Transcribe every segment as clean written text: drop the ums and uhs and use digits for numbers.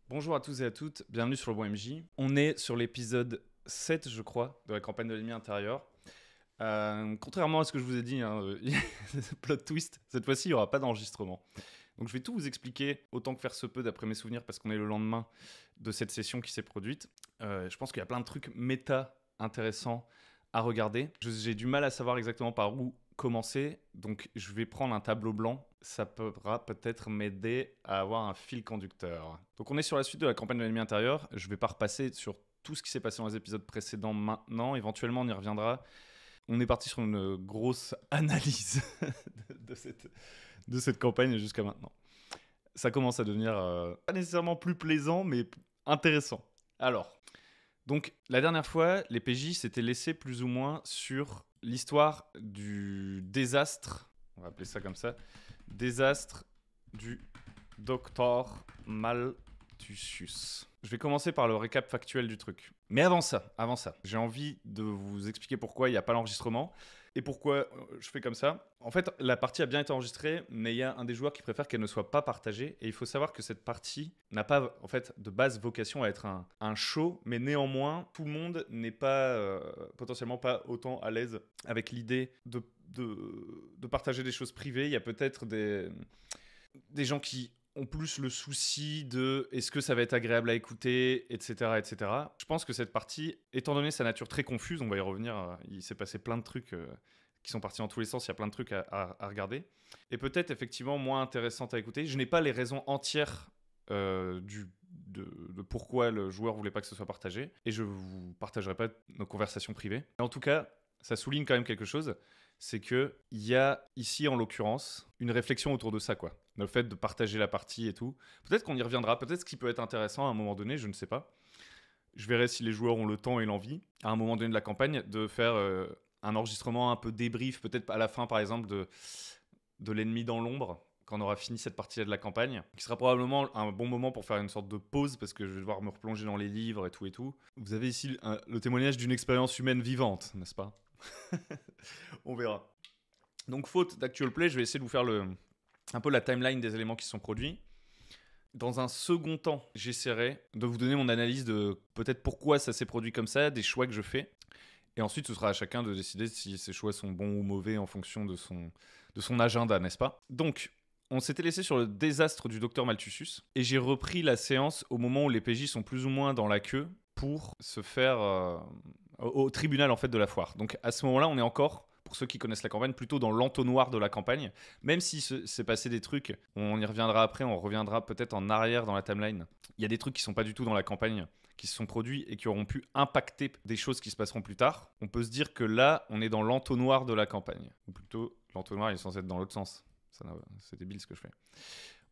Bonjour à tous et à toutes, bienvenue sur le Bon MJ. On est sur l'épisode 7, je crois, de la campagne de l'ennemi intérieur. Contrairement à ce que je vous ai dit, plot twist, cette fois-ci il n'y aura pas d'enregistrement. Donc je vais tout vous expliquer autant que faire se peut d'après mes souvenirs parce qu'on est le lendemain de cette session qui s'est produite. Je pense qu'il y a plein de trucs méta intéressants à regarder. J'ai du mal à savoir exactement par où commencer, donc je vais prendre un tableau blanc. Ça pourra peut-être m'aider à avoir un fil conducteur. Donc on est sur la suite de la campagne de l'ennemi intérieur. Je ne vais pas repasser sur tout ce qui s'est passé dans les épisodes précédents maintenant. Éventuellement, on y reviendra. On est parti sur une grosse analyse de cette campagne jusqu'à maintenant. Ça commence à devenir pas nécessairement plus plaisant, mais intéressant. Alors, donc la dernière fois, les PJ s'étaient laissés plus ou moins sur l'histoire du désastre, on va appeler ça comme ça, désastre du Docteur Malthusius. Je vais commencer par le récap factuel du truc. Mais avant ça, j'ai envie de vous expliquer pourquoi il n'y a pas l'enregistrement et pourquoi je fais comme ça. En fait, la partie a bien été enregistrée, mais il y a un des joueurs qui préfère qu'elle ne soit pas partagée. Et il faut savoir que cette partie n'a pas, en fait, de base vocation à être un show, mais néanmoins, tout le monde n'est pas, potentiellement pas autant à l'aise avec l'idée de partager des choses privées. Il y a peut-être des gens qui ont plus le souci de est-ce que ça va être agréable à écouter, etc., etc. Je pense que cette partie, étant donné sa nature très confuse, on va y revenir, il s'est passé plein de trucs qui sont partis dans tous les sens, il y a plein de trucs à regarder, et peut-être effectivement moins intéressante à écouter. Je n'ai pas les raisons entières de pourquoi le joueur voulait pas que ce soit partagé, et je vous partagerai pas nos conversations privées. Mais en tout cas, ça souligne quand même quelque chose, c'est qu'il y a ici, en l'occurrence, une réflexion autour de ça, quoi. Le fait de partager la partie et tout. Peut-être qu'on y reviendra, peut-être ce qui peut être intéressant à un moment donné, je ne sais pas. Je verrai si les joueurs ont le temps et l'envie, à un moment donné de la campagne, de faire un enregistrement un peu débrief, peut-être à la fin, par exemple, de l'ennemi dans l'ombre, quand on aura fini cette partie-là de la campagne, qui sera probablement un bon moment pour faire une sorte de pause, parce que je vais devoir me replonger dans les livres et tout et tout. Vous avez ici le témoignage d'une expérience humaine vivante, n'est-ce pas? On verra. Donc, faute d'actual play, je vais essayer de vous faire un peu la timeline des éléments qui se sont produits. Dans un second temps, j'essaierai de vous donner mon analyse de peut-être pourquoi ça s'est produit comme ça, des choix que je fais. Et ensuite, ce sera à chacun de décider si ces choix sont bons ou mauvais en fonction de son agenda, n'est-ce pas? Donc, on s'était laissé sur le désastre du docteur Malthusius. Et j'ai repris la séance au moment où les PJ sont plus ou moins dans la queue pour se faire au tribunal en fait de la foire. Donc à ce moment-là, on est encore, pour ceux qui connaissent la campagne, plutôt dans l'entonnoir de la campagne. Même si s'est passé des trucs, on y reviendra après, on reviendra peut-être en arrière dans la timeline. Il y a des trucs qui sont pas du tout dans la campagne, qui se sont produits et qui auront pu impacter des choses qui se passeront plus tard. On peut se dire que là, on est dans l'entonnoir de la campagne. Ou plutôt, l'entonnoir il est censé être dans l'autre sens. C'est débile ce que je fais.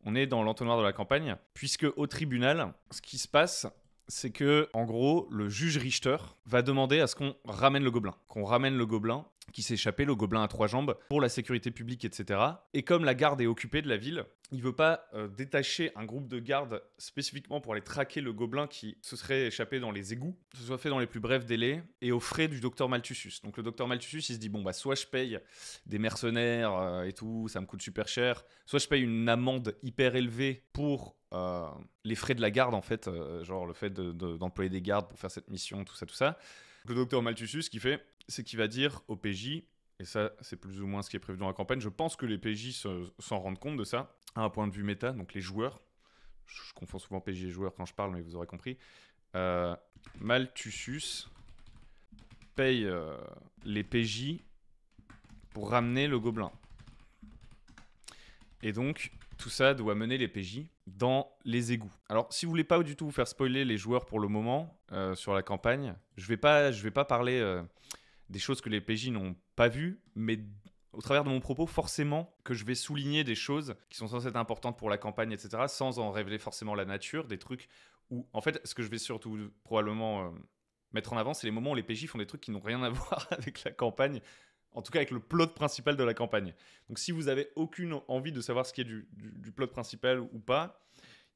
On est dans l'entonnoir de la campagne, puisque au tribunal, ce qui se passe, c'est que, en gros, le juge Richter va demander à ce qu'on ramène le gobelin. Qu'on ramène le gobelin qui s'est échappé, le gobelin à 3 jambes, pour la sécurité publique, etc. Et comme la garde est occupée de la ville, il veut pas détacher un groupe de gardes spécifiquement pour aller traquer le gobelin qui se serait échappé dans les égouts. Que ce soit fait dans les plus brefs délais et aux frais du docteur Malthusius. Donc le docteur Malthusius, il se dit, bon, bah, soit je paye des mercenaires et tout, ça me coûte super cher, soit je paye une amende hyper élevée pour les frais de la garde, en fait, genre le fait d'employer des gardes pour faire cette mission, tout ça. Le docteur Malthusius, ce qu'il fait, c'est qu'il va dire au PJ, et ça, c'est plus ou moins ce qui est prévu dans la campagne, je pense que les PJ s'en rendent compte de ça, à un point de vue méta, donc les joueurs, je confonds souvent PJ et joueurs quand je parle, mais vous aurez compris, Malthusius paye les PJ pour ramener le gobelin. Et donc, tout ça doit mener les PJ dans les égouts. Alors, si vous voulez pas du tout vous faire spoiler les joueurs pour le moment sur la campagne, je vais pas parler des choses que les PJ n'ont pas vues, mais au travers de mon propos, forcément que je vais souligner des choses qui sont censées être importantes pour la campagne, etc., sans en révéler forcément la nature, des trucs où, en fait, ce que je vais surtout probablement mettre en avant, c'est les moments où les PJ font des trucs qui n'ont rien à voir avec la campagne, en tout cas avec le plot principal de la campagne. Donc si vous avez aucune envie de savoir ce qui est du plot principal ou pas,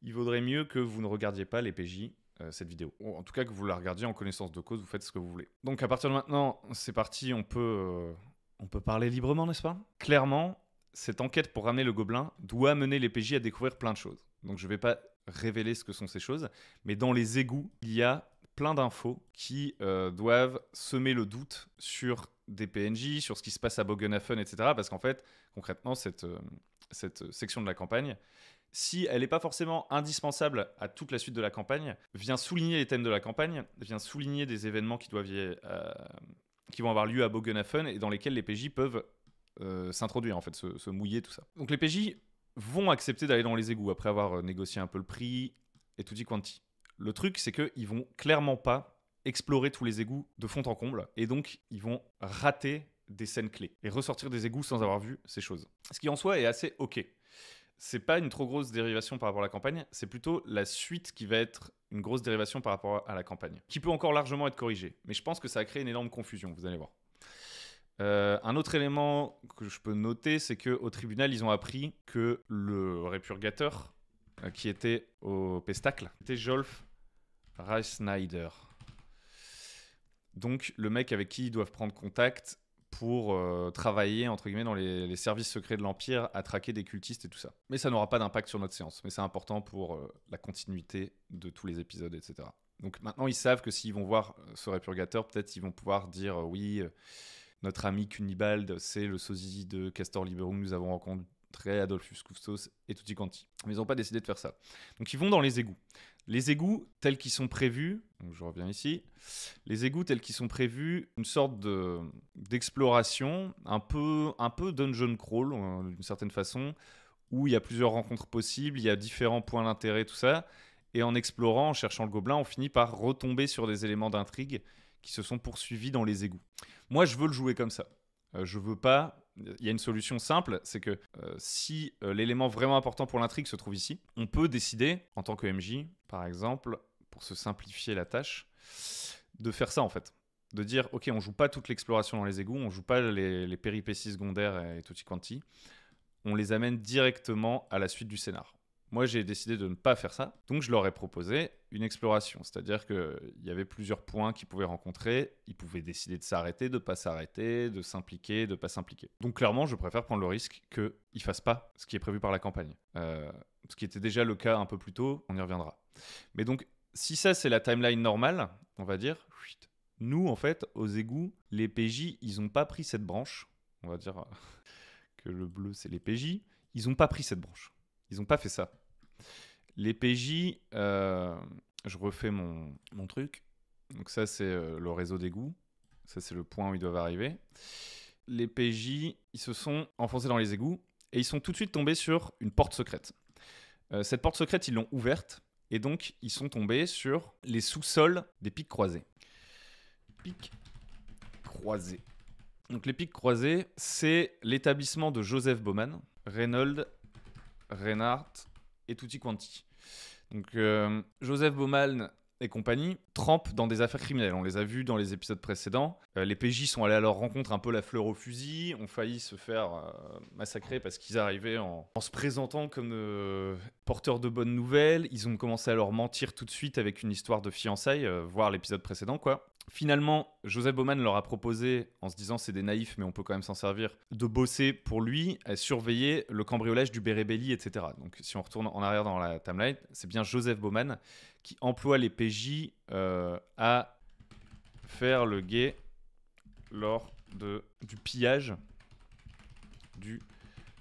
il vaudrait mieux que vous ne regardiez pas les PJ cette vidéo. Ou en tout cas que vous la regardiez en connaissance de cause, vous faites ce que vous voulez. Donc à partir de maintenant, c'est parti, on peut parler librement, n'est-ce pas? Clairement, cette enquête pour ramener le gobelin doit mener les PJ à découvrir plein de choses. Donc je vais pas révéler ce que sont ces choses. Mais dans les égouts, il y a plein d'infos qui doivent semer le doute sur des PNJ, sur ce qui se passe à Bogenhafen, etc. Parce qu'en fait, concrètement, cette section de la campagne, si elle n'est pas forcément indispensable à toute la suite de la campagne, vient souligner les thèmes de la campagne, vient souligner des événements qui vont avoir lieu à Bogenhafen et dans lesquels les PJ peuvent s'introduire, en fait, se mouiller, tout ça. Donc les PJ vont accepter d'aller dans les égouts après avoir négocié un peu le prix et tutti quanti. Le truc, c'est qu'ils vont clairement pas explorer tous les égouts de fond en comble et donc ils vont rater des scènes clés et ressortir des égouts sans avoir vu ces choses. Ce qui en soi est assez ok. C'est pas une trop grosse dérivation par rapport à la campagne, c'est plutôt la suite qui va être une grosse dérivation par rapport à la campagne, qui peut encore largement être corrigée. Mais je pense que ça a créé une énorme confusion, vous allez voir. Un autre élément que je peux noter, c'est qu'au tribunal, ils ont appris que le répurgateur qui était au pestacle était Jolf Reisneider. Donc le mec avec qui ils doivent prendre contact pour travailler entre guillemets dans les services secrets de l'Empire à traquer des cultistes et tout ça. Mais ça n'aura pas d'impact sur notre séance, mais c'est important pour la continuité de tous les épisodes, etc. Donc maintenant ils savent que s'ils vont voir ce répurgateur, peut-être ils vont pouvoir dire oui, notre ami Cunibald, c'est le sosie de Castor Liberum, nous avons rencontré Adolphus Custos et tutti quanti. Mais ils n'ont pas décidé de faire ça. Donc ils vont dans les égouts. Les égouts tels qu'ils sont prévus, donc je reviens ici, les égouts tels qu'ils sont prévus, une sorte d'exploration, un peu dungeon crawl d'une certaine façon, où il y a plusieurs rencontres possibles, il y a différents points d'intérêt, tout ça, et en explorant, en cherchant le gobelin, on finit par retomber sur des éléments d'intrigue qui se sont poursuivis dans les égouts. Moi, je veux le jouer comme ça. Je veux pas... Il y a une solution simple, c'est que si l'élément vraiment important pour l'intrigue se trouve ici, on peut décider, en tant que MJ, par exemple, pour se simplifier la tâche, de faire ça en fait. De dire, ok, on joue pas toute l'exploration dans les égouts, on joue pas les péripéties secondaires et tutti quanti, on les amène directement à la suite du scénar. Moi, j'ai décidé de ne pas faire ça, donc je leur ai proposé une exploration, c'est-à-dire qu'il y avait plusieurs points qu'ils pouvaient rencontrer, ils pouvaient décider de s'arrêter, de ne pas s'arrêter, de s'impliquer, de ne pas s'impliquer. Donc clairement, je préfère prendre le risque qu'ils ne fassent pas ce qui est prévu par la campagne. Ce qui était déjà le cas un peu plus tôt, on y reviendra. Mais donc, si ça c'est la timeline normale, on va dire, nous en fait, aux égouts, les PJ, ils n'ont pas pris cette branche, on va dire que le bleu c'est les PJ, ils n'ont pas pris cette branche, ils n'ont pas fait ça. Les PJ, je refais mon truc. Donc ça, c'est le réseau d'égouts. Ça, c'est le point où ils doivent arriver. Les PJ, ils se sont enfoncés dans les égouts et ils sont tout de suite tombés sur une porte secrète. Cette porte secrète, ils l'ont ouverte et donc ils sont tombés sur les sous-sols des pics croisés. Pics croisés. Donc les pics croisés, c'est l'établissement de Joseph Bauman, Reynold, Reinhardt et tutti quanti. Donc Joseph Bauman et compagnie trempent dans des affaires criminelles. On les a vus dans les épisodes précédents. Les PJ sont allés à leur rencontre un peu la fleur au fusil, ont failli se faire massacrer parce qu'ils arrivaient en se présentant comme porteurs de bonnes nouvelles. Ils ont commencé à leur mentir tout de suite avec une histoire de fiançailles, voir l'épisode précédent quoi. Finalement, Joseph Bauman leur a proposé, en se disant c'est des naïfs mais on peut quand même s'en servir, de bosser pour lui, à surveiller le cambriolage du Bérébelli, etc. Donc si on retourne en arrière dans la timeline, c'est bien Joseph Bauman qui emploie les PJ à faire le guet lors du pillage du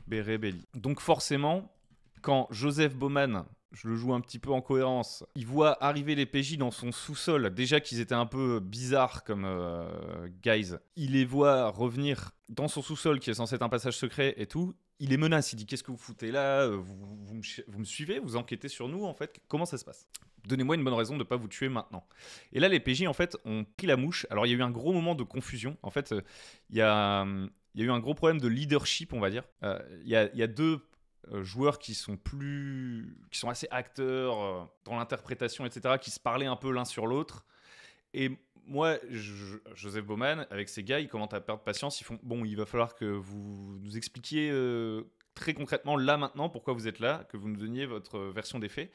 Bérébelli. Donc forcément, quand Joseph Bauman, je le joue un petit peu en cohérence, il voit arriver les PJ dans son sous-sol, déjà qu'ils étaient un peu bizarres comme guys, il les voit revenir dans son sous-sol qui est censé être un passage secret et tout, il les menace, il dit qu'est-ce que vous foutez là, vous me suivez, vous enquêtez sur nous en fait, comment ça se passe? Donnez-moi une bonne raison de ne pas vous tuer maintenant. Et là les PJ en fait ont pris la mouche, alors il y a eu un gros moment de confusion, en fait il y a eu un gros problème de leadership on va dire, il y a deux joueurs qui sont assez acteurs dans l'interprétation, etc., qui se parlaient un peu l'un sur l'autre. Et moi, Joseph Bauman, avec ses gars, ils commencent à perdre patience. Ils font bon, il va falloir que vous nous expliquiez très concrètement là maintenant pourquoi vous êtes là, que vous nous donniez votre version des faits.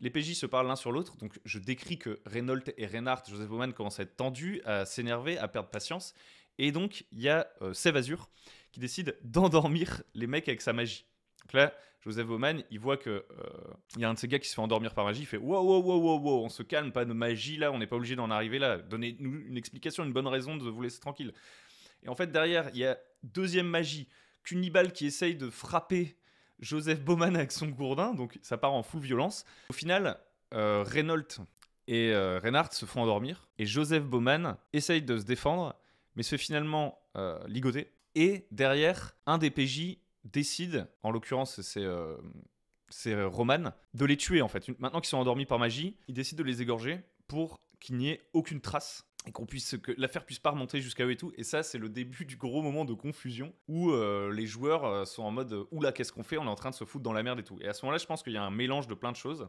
Les PJ se parlent l'un sur l'autre, donc je décris que Reynold et Reinhardt, Joseph Bauman commencent à être tendus, à s'énerver, à perdre patience. Et donc, il y a Sève Azur qui décide d'endormir les mecs avec sa magie. Donc là, Joseph Bauman, il voit que il y a un de ces gars qui se fait endormir par magie. Il fait wow, wow, wow, wow, wow, on se calme, pas de magie là, on n'est pas obligé d'en arriver là. Donnez-nous une explication, une bonne raison de vous laisser tranquille. Et en fait, derrière, il y a deuxième magie, Cunibal qui essaye de frapper Joseph Bauman avec son gourdin, donc ça part en full violence. Au final, Reynolds et Reinhardt se font endormir, et Joseph Bauman essaye de se défendre, mais se fait finalement ligoter. Et derrière, un des PJ décide, en l'occurrence c'est Roman, de les tuer en fait. Maintenant qu'ils sont endormis par magie, il décide de les égorger pour qu'il n'y ait aucune trace et que l'affaire puisse pas remonter jusqu'à eux et tout. Et ça, c'est le début du gros moment de confusion où les joueurs sont en mode oula, qu'est-ce qu'on fait? On est en train de se foutre dans la merde et tout. Et à ce moment-là, je pense qu'il y a un mélange de plein de choses.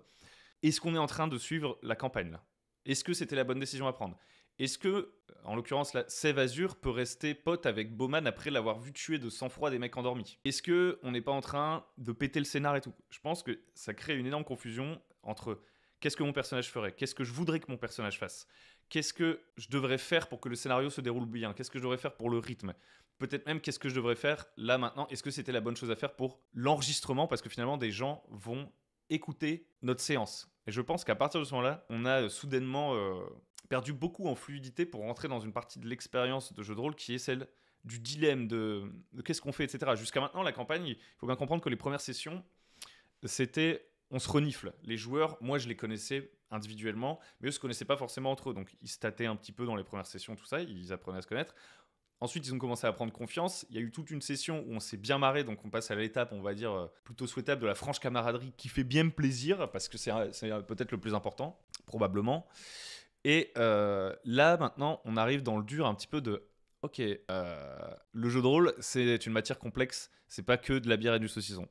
Est-ce qu'on est en train de suivre la campagne là? Est-ce que c'était la bonne décision à prendre? Est-ce que, en l'occurrence, là, Sève Azur peut rester pote avec Bauman après l'avoir vu tuer de sang-froid des mecs endormis? Est-ce que on n'est pas en train de péter le scénar et tout? Je pense que ça crée une énorme confusion entre qu'est-ce que mon personnage ferait, qu'est-ce que je voudrais que mon personnage fasse, qu'est-ce que je devrais faire pour que le scénario se déroule bien, qu'est-ce que je devrais faire pour le rythme, peut-être même qu'est-ce que je devrais faire là maintenant, est-ce que c'était la bonne chose à faire pour l'enregistrement, parce que finalement des gens vont écouter notre séance. Et je pense qu'à partir de ce moment-là, on a soudainement perdu beaucoup en fluidité pour rentrer dans une partie de l'expérience de jeu de rôle qui est celle du dilemme de qu'est-ce qu'on fait, etc. Jusqu'à maintenant, la campagne, il faut bien comprendre que les premières sessions, c'était on se renifle. Les joueurs, moi je les connaissais individuellement, mais eux se connaissaient pas forcément entre eux. Donc ils se tâtaient un petit peu dans les premières sessions, tout ça, ils apprenaient à se connaître. Ensuite, ils ont commencé à prendre confiance. Il y a eu toute une session où on s'est bien marré, donc on passe à l'étape, on va dire, plutôt souhaitable de la franche camaraderie qui fait bien plaisir, parce que c'est peut-être le plus important, probablement. Et là, maintenant, on arrive dans le dur un petit peu de ok, le jeu de rôle, c'est une matière complexe, c'est pas que de la bière et du saucisson.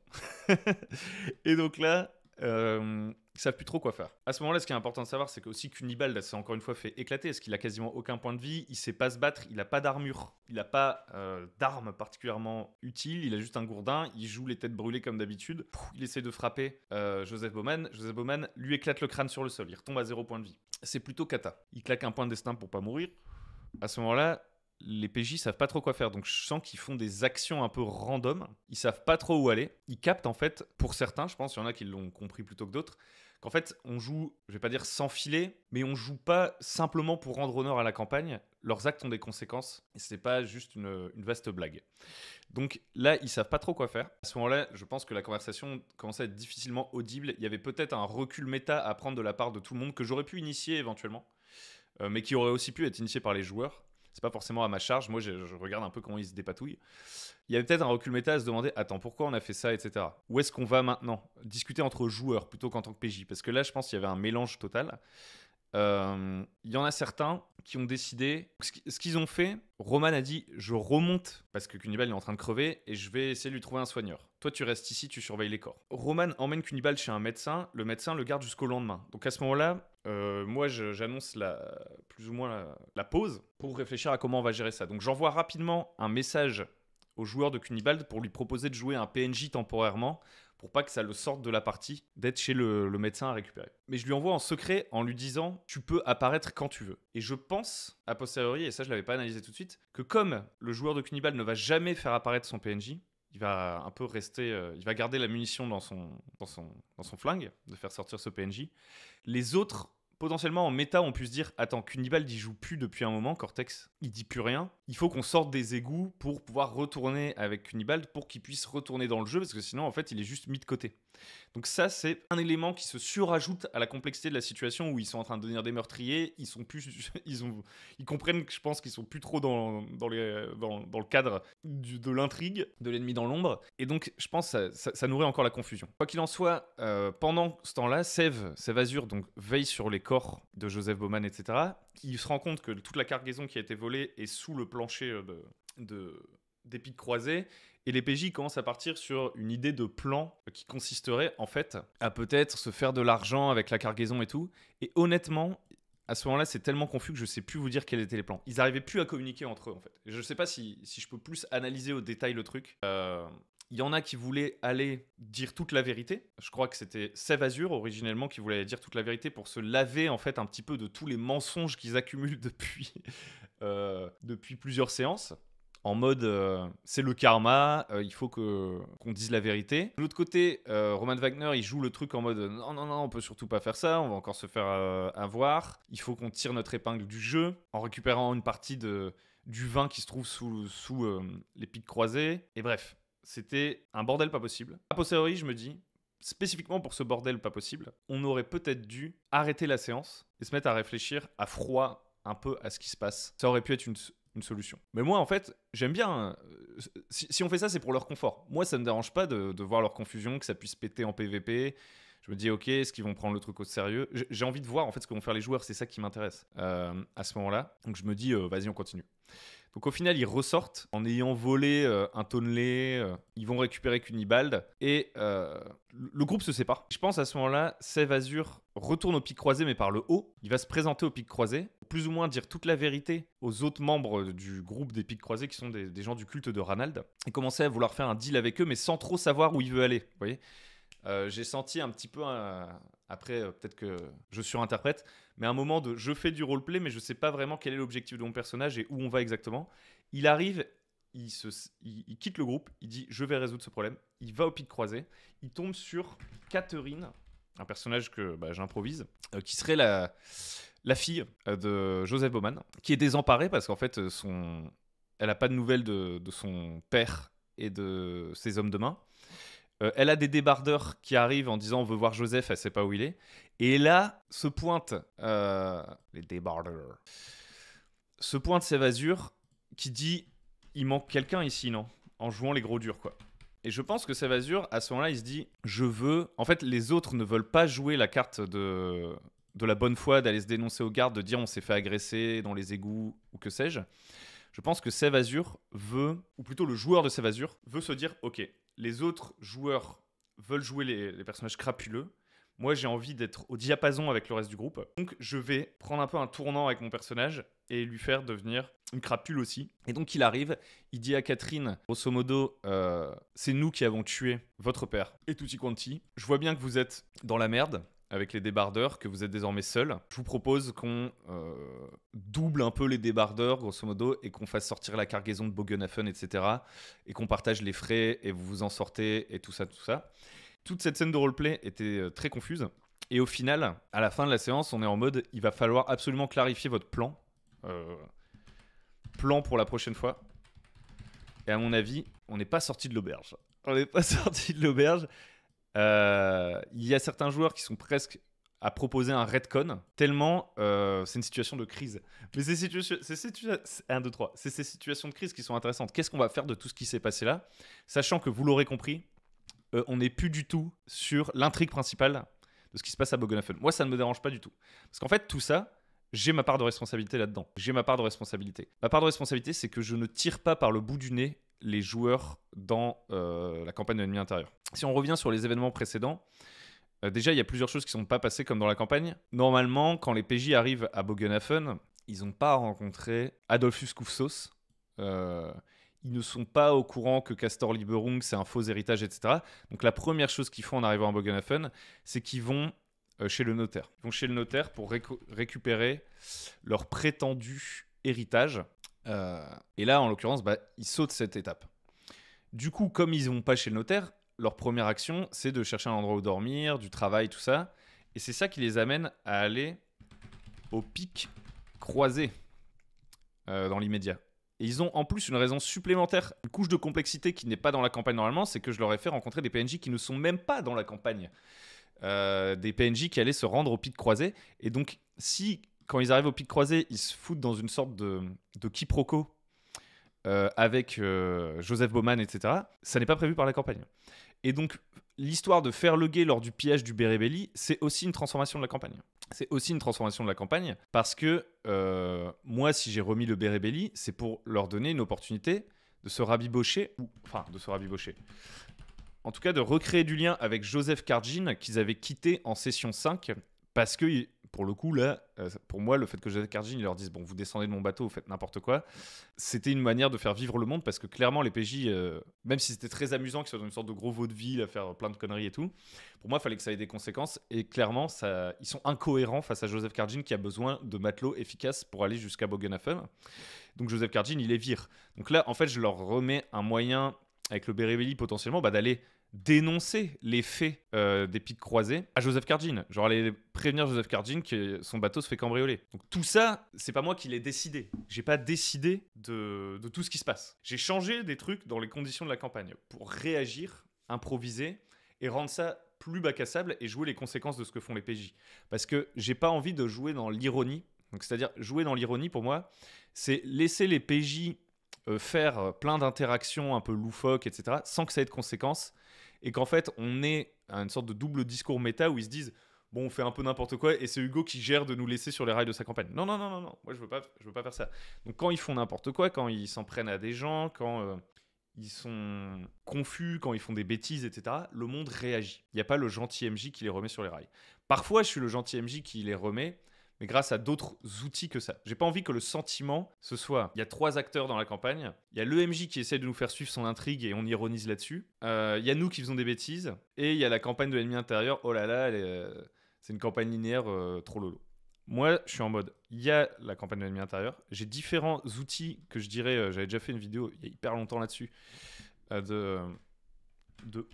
Et donc là, ils savent plus trop quoi faire. À ce moment-là, ce qui est important de savoir, c'est qu'aussi Cunibal s'est encore une fois fait éclater, parce qu'il a quasiment aucun point de vie, il sait pas se battre, il a pas d'armure, il a pas d'arme particulièrement utile, il a juste un gourdin, il joue les têtes brûlées comme d'habitude. Il essaie de frapper Joseph Bauman. Joseph Bauman lui éclate le crâne sur le sol, il retombe à 0 point de vie. C'est plutôt cata. Il claque un point de destin pour pas mourir. À ce moment-là, les PJ savent pas trop quoi faire, donc je sens qu'ils font des actions un peu random, ils savent pas trop où aller, ils captent en fait, pour certains, je pense, il y en a qui l'ont compris plutôt que d'autres, qu'en fait on joue, je vais pas dire sans filet, mais on joue pas simplement pour rendre honneur à la campagne, leurs actes ont des conséquences, et c'est pas juste une vaste blague. Donc là, ils savent pas trop quoi faire. À ce moment-là, je pense que la conversation commençait à être difficilement audible, il y avait peut-être un recul méta à prendre de la part de tout le monde, que j'aurais pu initier éventuellement, mais qui aurait aussi pu être initié par les joueurs. C'est pas forcément à ma charge. Moi, je regarde un peu comment ils se dépatouillent. Il y avait peut-être un recul méta à se demander attends, pourquoi on a fait ça, etc. Où est-ce qu'on va maintenant? Discuter entre joueurs plutôt qu'en tant que PJ. Parce que là, je pense qu'il y avait un mélange total. Il y en a certains qui ont décidé. Ce qu'ils ont fait, Roman a dit je remonte parce que Cunibal est en train de crever et je vais essayer de lui trouver un soigneur. Toi, tu restes ici, tu surveilles les corps. Roman emmène Cunibal chez un médecin. Le médecin le garde jusqu'au lendemain. Donc à ce moment-là, moi, j'annonce plus ou moins la pause pour réfléchir à comment on va gérer ça. Donc j'envoie rapidement un message au joueur de Cunibal pour lui proposer de jouer un PNJ temporairement pour pas que ça le sorte de la partie, d'être chez le médecin à récupérer. Mais je lui envoie en secret en lui disant tu peux apparaître quand tu veux. Et je pense, a posteriori, et ça je l'avais pas analysé tout de suite, que comme le joueur de Cunibal ne va jamais faire apparaître son PNJ, il va un peu rester, il va garder la munition dans son flingue, de faire sortir ce PNJ. Les autres, potentiellement en méta, on pu se dire attends, Cunibal il joue plus depuis un moment, Cortex il dit plus rien, il faut qu'on sorte des égouts pour pouvoir retourner avec Cunibal pour qu'il puisse retourner dans le jeu parce que sinon en fait il est juste mis de côté. Donc ça c'est un élément qui se surajoute à la complexité de la situation où ils sont en train de devenir des meurtriers, ils comprennent que je pense qu'ils sont plus trop dans le cadre de l'intrigue, de l'ennemi dans l'ombre, et donc je pense que ça nourrit encore la confusion. Quoi qu'il en soit, pendant ce temps-là, Sève Azur donc veille sur les corps de Joseph Bauman, etc. Il se rend compte que toute la cargaison qui a été volée est sous le plancher d'épis de croisée. Et les PJ commencent à partir sur une idée de plan qui consisterait en fait à peut-être se faire de l'argent avec la cargaison et tout. Et honnêtement, à ce moment-là, c'est tellement confus que je sais plus vous dire quels étaient les plans. Ils n'arrivaient plus à communiquer entre eux en fait. Et je sais pas si je peux plus analyser au détail le truc. Il y en a qui voulaient aller dire toute la vérité. Je crois que c'était Sève Azur originellement qui voulait dire toute la vérité pour se laver en fait un petit peu de tous les mensonges qu'ils accumulent depuis plusieurs séances. en mode c'est le karma, il faut qu'on dise la vérité. De l'autre côté, Roman Wagner, il joue le truc en mode non, non, non, on peut surtout pas faire ça, on va encore se faire avoir. Il faut qu'on tire notre épingle du jeu en récupérant une partie du vin qui se trouve sous les pics croisés. Et bref, c'était un bordel pas possible. A posteriori, je me dis, spécifiquement pour ce bordel pas possible, on aurait peut-être dû arrêter la séance et se mettre à réfléchir à froid un peu à ce qui se passe. Ça aurait pu être une solution. Mais moi, en fait, j'aime bien. Si on fait ça, c'est pour leur confort. Moi, ça ne me dérange pas de voir leur confusion, que ça puisse péter en PVP. Je me dis, ok, est-ce qu'ils vont prendre le truc au sérieux? J'ai envie de voir en fait ce que vont faire les joueurs, c'est ça qui m'intéresse à ce moment-là. Donc je me dis, vas-y, on continue. Donc au final, ils ressortent en ayant volé un tonnelet, ils vont récupérer Cunibald et le groupe se sépare. Je pense à ce moment-là, Sève Azur retourne au pic croisé mais par le haut. Il va se présenter au pic croisé, plus ou moins dire toute la vérité aux autres membres du groupe des pics croisés qui sont des gens du culte de Ranald et commencer à vouloir faire un deal avec eux mais sans trop savoir où il veut aller. Vous voyez, j'ai senti un petit peu... Après, peut-être que je surinterprète, mais à un moment de je fais du roleplay, mais je ne sais pas vraiment quel est l'objectif de mon personnage et où on va exactement. Il arrive, il quitte le groupe, il dit je vais résoudre ce problème. Il va au pic croisé, il tombe sur Catherine, un personnage que j'improvise, qui serait la fille de Joseph Bowman, qui est désemparée parce qu'en fait, elle n'a pas de nouvelles de son père et de ses hommes de main. Elle a des débardeurs qui arrivent en disant on veut voir Joseph, elle sait pas où il est. Et là, se pointe les débardeurs. Se pointe Sève Azur qui dit il manque quelqu'un ici, non? En jouant les gros durs, quoi. Et je pense que Sève Azur, à ce moment-là, il se dit je veux. En fait, les autres ne veulent pas jouer la carte de la bonne foi, d'aller se dénoncer aux gardes, de dire on s'est fait agresser dans les égouts ou que sais-je. Je pense que Sève Azur veut, ou plutôt le joueur de Sève Azur, veut se dire ok, les autres joueurs veulent jouer les personnages crapuleux. Moi, j'ai envie d'être au diapason avec le reste du groupe. Donc, je vais prendre un peu un tournant avec mon personnage et lui faire devenir une crapule aussi. Et donc, il arrive, il dit à Catherine, grosso modo, c'est nous qui avons tué votre père et tutti quanti. Je vois bien que vous êtes dans la merde avec les débardeurs, que vous êtes désormais seul. Je vous propose qu'on double un peu les débardeurs, grosso modo, et qu'on fasse sortir la cargaison de Bogenhafen, etc. Et qu'on partage les frais, et vous vous en sortez, et tout ça, tout ça. Toute cette scène de roleplay était très confuse. Et au final, à la fin de la séance, on est en mode, il va falloir absolument clarifier votre plan. Plan pour la prochaine fois. Et à mon avis, on n'est pas sorti de l'auberge. On n'est pas sorti de l'auberge. Il y a certains joueurs qui sont presque à proposer un retcon, tellement c'est une situation de crise. Mais ces situations de crise qui sont intéressantes. Qu'est-ce qu'on va faire de tout ce qui s'est passé là? Sachant que vous l'aurez compris, on n'est plus du tout sur l'intrigue principale de ce qui se passe à Bogenhafen. Moi, ça ne me dérange pas du tout. Parce qu'en fait, tout ça, j'ai ma part de responsabilité là-dedans. J'ai ma part de responsabilité. Ma part de responsabilité, c'est que je ne tire pas par le bout du nez les joueurs dans la campagne de l'ennemi intérieur. Si on revient sur les événements précédents, déjà, il y a plusieurs choses qui ne sont pas passées comme dans la campagne. Normalement, quand les PJ arrivent à Bogenhafen, ils n'ont pas rencontré Adolphus Kufsos. Ils ne sont pas au courant que Castor Liberung, c'est un faux héritage, etc. Donc la première chose qu'ils font en arrivant à Bogenhafen, c'est qu'ils vont chez le notaire. Ils vont chez le notaire pour récupérer leur prétendu héritage. Et là, en l'occurrence, ils sautent cette étape. Du coup, comme ils ne vont pas chez le notaire, leur première action, c'est de chercher un endroit où dormir, du travail, tout ça. Et c'est ça qui les amène à aller au pic croisé dans l'immédiat. Et ils ont en plus une raison supplémentaire, une couche de complexité qui n'est pas dans la campagne normalement, c'est que je leur ai fait rencontrer des PNJ qui ne sont même pas dans la campagne. Des PNJ qui allaient se rendre au pic croisé. Et donc, si, quand ils arrivent au pic croisé, ils se foutent dans une sorte de quiproquo avec Joseph Bowman, etc., ça n'est pas prévu par la campagne. Et donc, l'histoire de faire le guet lors du pillage du Berébelli, c'est aussi une transformation de la campagne. C'est aussi une transformation de la campagne parce que moi, si j'ai remis le Berébelli, c'est pour leur donner une opportunité de se rabibocher, en tout cas de recréer du lien avec Joseph Karjin qu'ils avaient quitté en session 5 parce que pour le coup, là, pour moi, le fait que Joseph Kardin ils leur disent bon, vous descendez de mon bateau, vous faites n'importe quoi, c'était une manière de faire vivre le monde parce que clairement, les PJ, même si c'était très amusant qu'ils soient dans une sorte de gros vaudeville à faire plein de conneries et tout, pour moi, il fallait que ça ait des conséquences et clairement, ils sont incohérents face à Joseph Kardin qui a besoin de matelots efficaces pour aller jusqu'à Bogenhafen. Donc Joseph Kardin, il les vire. Donc là, en fait, je leur remets un moyen avec le Bérévéli potentiellement d'aller dénoncer les faits des pics croisés à Joseph Kardin. Genre aller prévenir Joseph Kardin que son bateau se fait cambrioler. Donc tout ça, c'est pas moi qui l'ai décidé. J'ai pas décidé de tout ce qui se passe. J'ai changé des trucs dans les conditions de la campagne pour réagir, improviser et rendre ça plus bac à sable et jouer les conséquences de ce que font les PJ. Parce que j'ai pas envie de jouer dans l'ironie. Donc c'est-à-dire jouer dans l'ironie pour moi, c'est laisser les PJ faire plein d'interactions un peu loufoques, etc., sans que ça ait de conséquences, et qu'en fait, on ait une sorte de double discours méta où ils se disent bon, on fait un peu n'importe quoi, et c'est Hugo qui gère de nous laisser sur les rails de sa campagne. Non, non, non, non, non. Moi, je veux pas faire ça. Donc, quand ils font n'importe quoi, quand ils s'en prennent à des gens, quand ils sont confus, quand ils font des bêtises, etc., le monde réagit. Il n'y a pas le gentil MJ qui les remet sur les rails. Parfois, je suis le gentil MJ qui les remet, mais grâce à d'autres outils que ça. J'ai pas envie que le sentiment, ce soit... Il y a 3 acteurs dans la campagne. Il y a le MJ qui essaie de nous faire suivre son intrigue et on ironise là-dessus. Il y a nous qui faisons des bêtises. Et il y a la campagne de l'ennemi intérieur. Oh là là, c'est une campagne linéaire trop lolo. Moi, je suis en mode, il y a la campagne de l'ennemi intérieur. J'ai différents outils que je dirais... j'avais déjà fait une vidéo il y a hyper longtemps là-dessus. De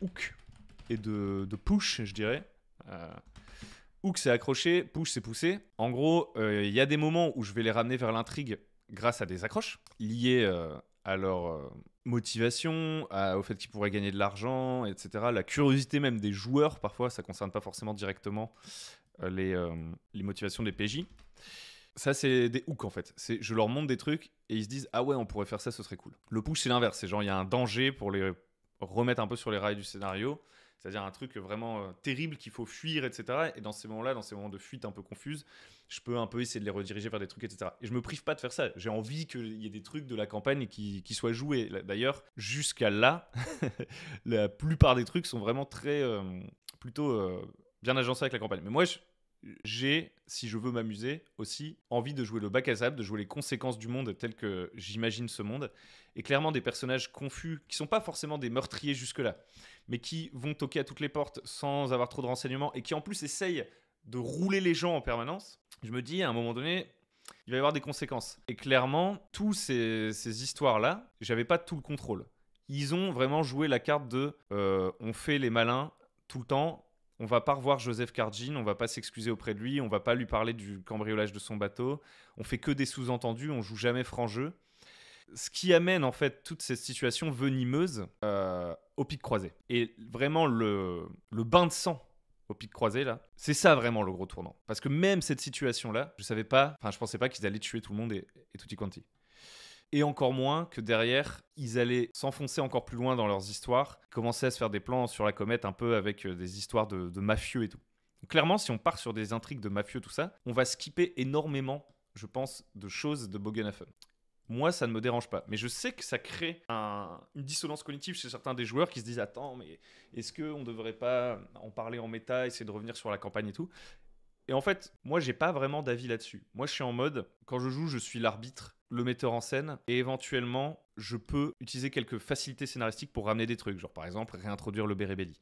hook et de push, je dirais. Hook, c'est accrocher, push, c'est pousser. En gros, il y a des moments où je vais les ramener vers l'intrigue grâce à des accroches liées à leur motivation, au fait qu'ils pourraient gagner de l'argent, etc. La curiosité même des joueurs, parfois, ça ne concerne pas forcément directement les motivations des PJ. Ça, c'est des hooks en fait. Je leur montre des trucs et ils se disent ah ouais, on pourrait faire ça, ce serait cool. Le push, c'est l'inverse. C'est genre, il y a un danger pour les remettre un peu sur les rails du scénario. C'est-à-dire un truc vraiment terrible qu'il faut fuir, etc. Et dans ces moments-là, dans ces moments de fuite un peu confuses, je peux un peu essayer de les rediriger vers des trucs, etc. Et je me prive pas de faire ça. J'ai envie qu'il y ait des trucs de la campagne qui soient joués. D'ailleurs, jusqu'à là, la plupart des trucs sont vraiment plutôt bien agencés avec la campagne. Mais moi, j'ai, si je veux m'amuser aussi, envie de jouer le bac à sable, de jouer les conséquences du monde tel que j'imagine ce monde. Et clairement, des personnages confus, qui sont pas forcément des meurtriers jusque-là, mais qui vont toquer à toutes les portes sans avoir trop de renseignements et qui en plus essayent de rouler les gens en permanence. Je me dis, à un moment donné, il va y avoir des conséquences. Et clairement, tous ces histoires-là, j'avais pas tout le contrôle. Ils ont vraiment joué la carte de on fait les malins tout le temps. On va pas revoir Joseph Kardin, on va pas s'excuser auprès de lui, on va pas lui parler du cambriolage de son bateau. On fait que des sous-entendus, on joue jamais franc jeu. Ce qui amène en fait toute cette situation venimeuse au pic croisé. Et vraiment le bain de sang au pic croisé là, c'est ça vraiment le gros tournant. Parce que même cette situation là, je pensais pas qu'ils allaient tuer tout le monde et tutti quanti. Et encore moins que derrière, ils allaient s'enfoncer encore plus loin dans leurs histoires, commencer à se faire des plans sur la comète un peu avec des histoires de mafieux et tout. Donc, clairement, si on part sur des intrigues de mafieux, tout ça, on va skipper énormément, je pense, de choses de Bogenhafen. Moi, ça ne me dérange pas. Mais je sais que ça crée une dissonance cognitive chez certains des joueurs qui se disent « Attends, mais est-ce qu'on ne devrait pas en parler en méta, essayer de revenir sur la campagne et tout ?» Et en fait, moi, j'ai pas vraiment d'avis là-dessus. Moi, je suis en mode, quand je joue, je suis l'arbitre, le metteur en scène, et éventuellement, je peux utiliser quelques facilités scénaristiques pour ramener des trucs. Genre, par exemple, réintroduire le Bérévéli.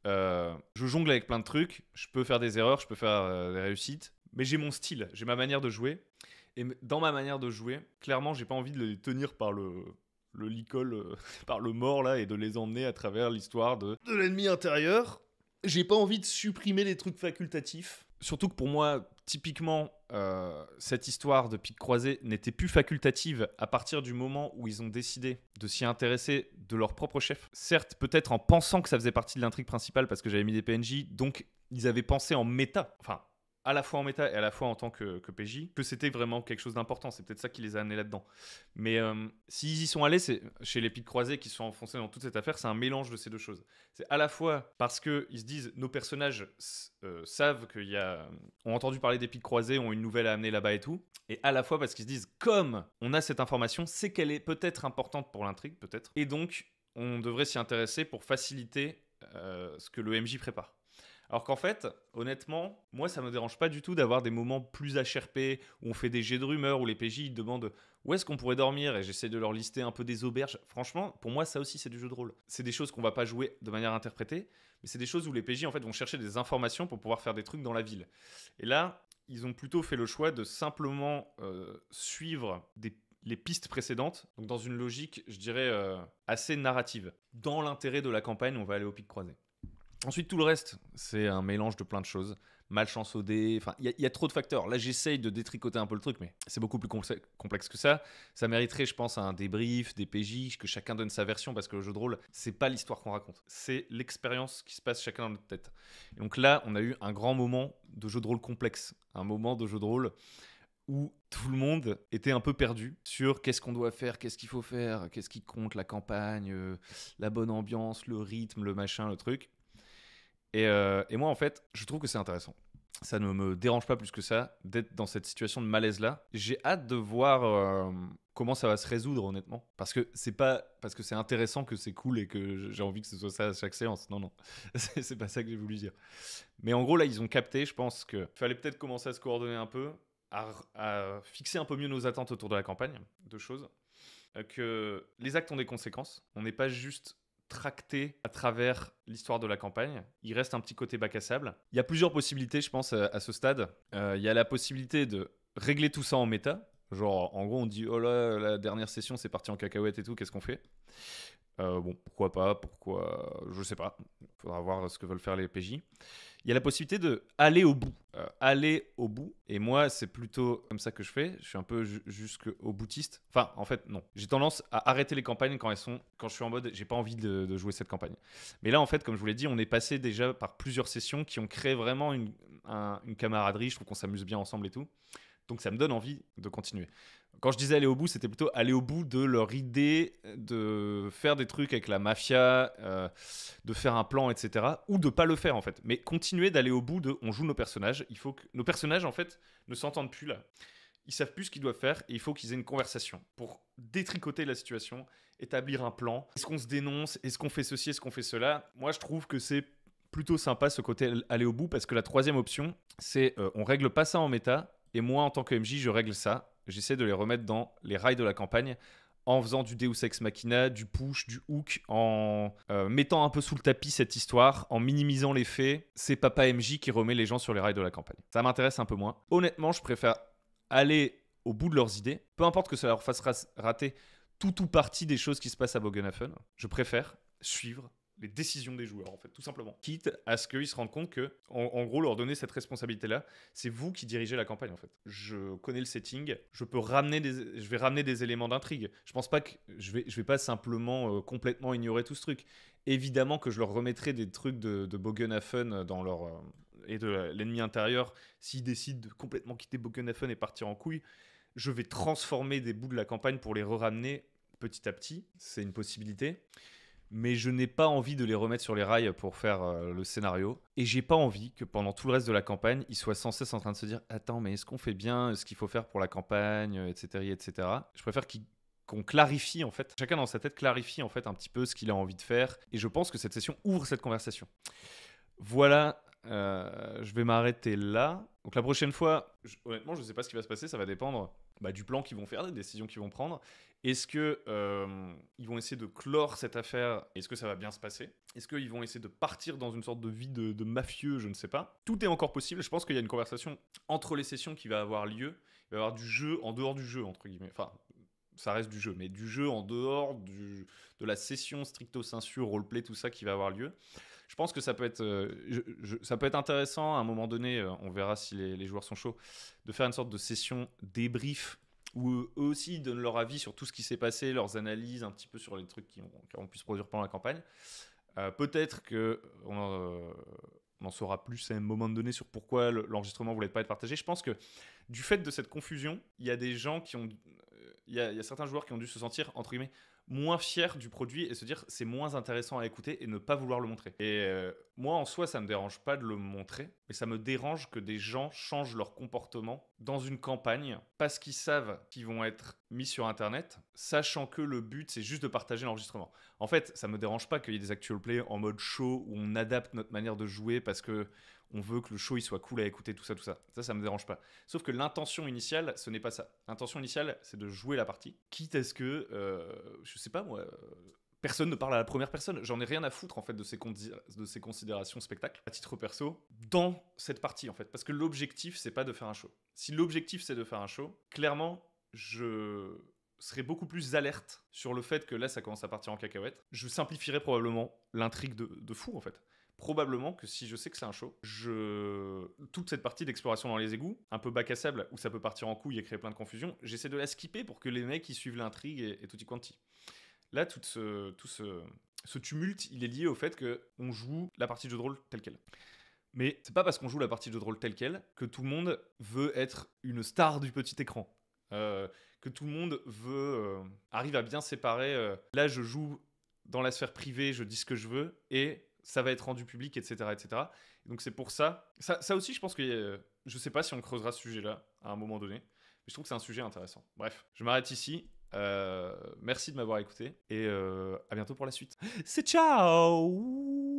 Je jongle avec plein de trucs, je peux faire des erreurs, je peux faire des réussites, mais j'ai mon style, j'ai ma manière de jouer. Et dans ma manière de jouer, clairement, j'ai pas envie de les tenir par le licol, par le mort, là, et de les emmener à travers l'histoire de l'ennemi intérieur. J'ai pas envie de supprimer les trucs facultatifs. Surtout que pour moi, typiquement, cette histoire de pic croisé n'était plus facultative à partir du moment où ils ont décidé de s'y intéresser de leur propre chef. Certes, peut-être en pensant que ça faisait partie de l'intrigue principale parce que j'avais mis des PNJ, donc ils avaient pensé en méta, enfin, à la fois en méta et à la fois en tant que PJ, que c'était vraiment quelque chose d'important. C'est peut-être ça qui les a amenés là-dedans. Mais s'ils y sont allés, c'est chez les pics croisés qui sont enfoncés dans toute cette affaire, c'est un mélange de ces deux choses. C'est à la fois parce qu'ils se disent, nos personnages savent ont entendu parler des pics croisés, ont une nouvelle à amener là-bas et tout, et à la fois parce qu'ils se disent, comme on a cette information, c'est qu'elle est peut-être importante pour l'intrigue, peut-être, et donc on devrait s'y intéresser pour faciliter ce que le MJ prépare. Alors qu'en fait, honnêtement, moi, ça me dérange pas du tout d'avoir des moments plus HRP où on fait des jets de rumeurs, où les PJ ils demandent où est-ce qu'on pourrait dormir et j'essaie de leur lister un peu des auberges. Franchement, pour moi, ça aussi, c'est du jeu de rôle. C'est des choses qu'on va pas jouer de manière interprétée, mais c'est des choses où les PJ en fait vont chercher des informations pour pouvoir faire des trucs dans la ville. Et là, ils ont plutôt fait le choix de simplement suivre les pistes précédentes, donc dans une logique, je dirais, assez narrative. Dans l'intérêt de la campagne, on va aller au pic croisé. Ensuite, tout le reste, c'est un mélange de plein de choses. Malchance au dé, enfin, il y a trop de facteurs. Là, j'essaye de détricoter un peu le truc, mais c'est beaucoup plus complexe que ça. Ça mériterait, je pense, un débrief, des PJ, que chacun donne sa version, parce que le jeu de rôle, c'est pas l'histoire qu'on raconte. C'est l'expérience qui se passe chacun dans notre tête. Et donc là, on a eu un grand moment de jeu de rôle complexe. Un moment de jeu de rôle où tout le monde était un peu perdu sur qu'est-ce qu'on doit faire, qu'est-ce qu'il faut faire, qu'est-ce qui compte, la campagne, la bonne ambiance, le rythme, le machin, le truc. Et moi, en fait, je trouve que c'est intéressant. Ça ne me dérange pas plus que ça d'être dans cette situation de malaise-là. J'ai hâte de voir comment ça va se résoudre, honnêtement. Parce que c'est pas parce que c'est intéressant que c'est cool et que j'ai envie que ce soit ça à chaque séance. Non, non. C'est pas ça que j'ai voulu dire. Mais en gros, là, ils ont capté, je pense qu'il fallait peut-être commencer à se coordonner un peu, à fixer un peu mieux nos attentes autour de la campagne. Deux choses. Que les actes ont des conséquences. On n'est pas juste tracté à travers l'histoire de la campagne. Il reste un petit côté bac à sable. Il y a plusieurs possibilités, je pense, à ce stade. Il y a la possibilité de régler tout ça en méta. Genre, en gros, on dit, oh là, la dernière session, c'est parti en cacahuète et tout, qu'est-ce qu'on fait? Bon, pourquoi pas, pourquoi... Je sais pas. Faudra voir ce que veulent faire les PJ. Il y a la possibilité de aller au bout. Aller au bout. Et moi, c'est plutôt comme ça que je fais. Je suis un peu jusqu'au boutiste. Enfin, en fait, non. J'ai tendance à arrêter les campagnes quand je suis en mode, j'ai pas envie de jouer cette campagne. Mais là, en fait, comme je vous l'ai dit, on est passé déjà par plusieurs sessions qui ont créé vraiment une camaraderie. Je trouve qu'on s'amuse bien ensemble et tout. Donc ça me donne envie de continuer. Quand je disais aller au bout, c'était plutôt aller au bout de leur idée de faire des trucs avec la mafia, de faire un plan, etc. Ou de pas le faire en fait. Mais continuer d'aller au bout de on joue nos personnages. Il faut que nos personnages en fait ne s'entendent plus là. Ils savent plus ce qu'ils doivent faire et il faut qu'ils aient une conversation pour détricoter la situation, établir un plan. Est-ce qu'on se dénonce? Est-ce qu'on fait ceci? Est-ce qu'on fait cela? Moi je trouve que c'est plutôt sympa ce côté aller au bout parce que la troisième option c'est on règle pas ça en méta. Et moi, en tant que MJ, je règle ça. J'essaie de les remettre dans les rails de la campagne en faisant du Deus Ex Machina, du push, du hook, en mettant un peu sous le tapis cette histoire, en minimisant les faits. C'est Papa MJ qui remet les gens sur les rails de la campagne. Ça m'intéresse un peu moins. Honnêtement, je préfère aller au bout de leurs idées. Peu importe que ça leur fasse rater tout ou partie des choses qui se passent à Bogenhafen. Je préfère suivre les décisions des joueurs, en fait, tout simplement. Quitte à ce qu'ils se rendent compte que, en gros, leur donner cette responsabilité-là, c'est vous qui dirigez la campagne, en fait. Je connais le setting, je vais ramener des éléments d'intrigue. Je pense pas que je vais pas simplement complètement ignorer tout ce truc. Évidemment que je leur remettrai des trucs de Bogenhafen dans leur et de l'ennemi intérieur s'ils décident de complètement quitter Bogenhafen et partir en couille. Je vais transformer des bouts de la campagne pour les ramener petit à petit. C'est une possibilité. Mais je n'ai pas envie de les remettre sur les rails pour faire le scénario. Et j'ai pas envie que pendant tout le reste de la campagne, ils soient sans cesse en train de se dire « Attends, mais est-ce qu'on fait bien ce qu'il faut faire pour la campagne, etc. etc. » Je préfère qu'on clarifie, en fait. Chacun dans sa tête clarifie, en fait, un petit peu ce qu'il a envie de faire. Et je pense que cette session ouvre cette conversation. Voilà, je vais m'arrêter là. Donc la prochaine fois, honnêtement, je ne sais pas ce qui va se passer. Ça va dépendre du plan qu'ils vont faire, des décisions qu'ils vont prendre. Est-ce qu'ils vont essayer de clore cette affaire? Est-ce que ça va bien se passer? Est-ce qu'ils vont essayer de partir dans une sorte de vie de mafieux? Je ne sais pas. Tout est encore possible. Je pense qu'il y a une conversation entre les sessions qui va avoir lieu. Il va y avoir du jeu en dehors du jeu, entre guillemets. Enfin, ça reste du jeu, mais du jeu en dehors de la session stricto sensu, roleplay, tout ça qui va avoir lieu. Je pense que ça peut être, ça peut être intéressant à un moment donné, on verra si les joueurs sont chauds, de faire une sorte de session débrief où eux aussi donnent leur avis sur tout ce qui s'est passé, leurs analyses un petit peu sur les trucs qui ont pu se produire pendant la campagne. Peut-être qu'on en saura plus à un moment donné sur pourquoi l'enregistrement ne voulait pas être partagé. Je pense que du fait de cette confusion, il y a des gens qui ont... y a certains joueurs qui ont dû se sentir, entre guillemets, moins fiers du produit et se dire c'est moins intéressant à écouter et ne pas vouloir le montrer. Et moi, en soi, ça me dérange pas de le montrer, mais ça me dérange que des gens changent leur comportement dans une campagne parce qu'ils savent qu'ils vont être mis sur Internet, sachant que le but, c'est juste de partager l'enregistrement. En fait, ça me dérange pas qu'il y ait des actual play en mode show où on adapte notre manière de jouer parce que on veut que le show il soit cool à écouter, tout ça, tout ça. Ça me dérange pas. Sauf que l'intention initiale, ce n'est pas ça. L'intention initiale, c'est de jouer la partie. Quitte à ce que, je sais pas moi, personne ne parle à la première personne. J'en ai rien à foutre en fait de ces considérations spectacle, à titre perso, dans cette partie en fait. Parce que l'objectif, c'est pas de faire un show. Si l'objectif, c'est de faire un show, clairement, je serais beaucoup plus alerte sur le fait que là, ça commence à partir en cacahuète. Je simplifierais probablement l'intrigue de fou en fait. Probablement que si je sais que c'est un show, toute cette partie d'exploration dans les égouts, un peu bac à sable, où ça peut partir en couille et créer plein de confusion, j'essaie de la skipper pour que les mecs ils suivent l'intrigue et tutti quanti. Là, tout ce tumulte, il est lié au fait qu'on joue la partie de jeu de rôle telle quelle. Mais c'est pas parce qu'on joue la partie de jeu de rôle telle quelle que tout le monde veut être une star du petit écran. Que tout le monde arrive à bien séparer. Là, je joue dans la sphère privée, je dis ce que je veux, et ça va être rendu public, etc. etc. Donc c'est pour ça. Ça aussi, je pense que je sais pas si on creusera ce sujet-là à un moment donné, mais je trouve que c'est un sujet intéressant. Bref, je m'arrête ici. Merci de m'avoir écouté et à bientôt pour la suite. C'est ciao.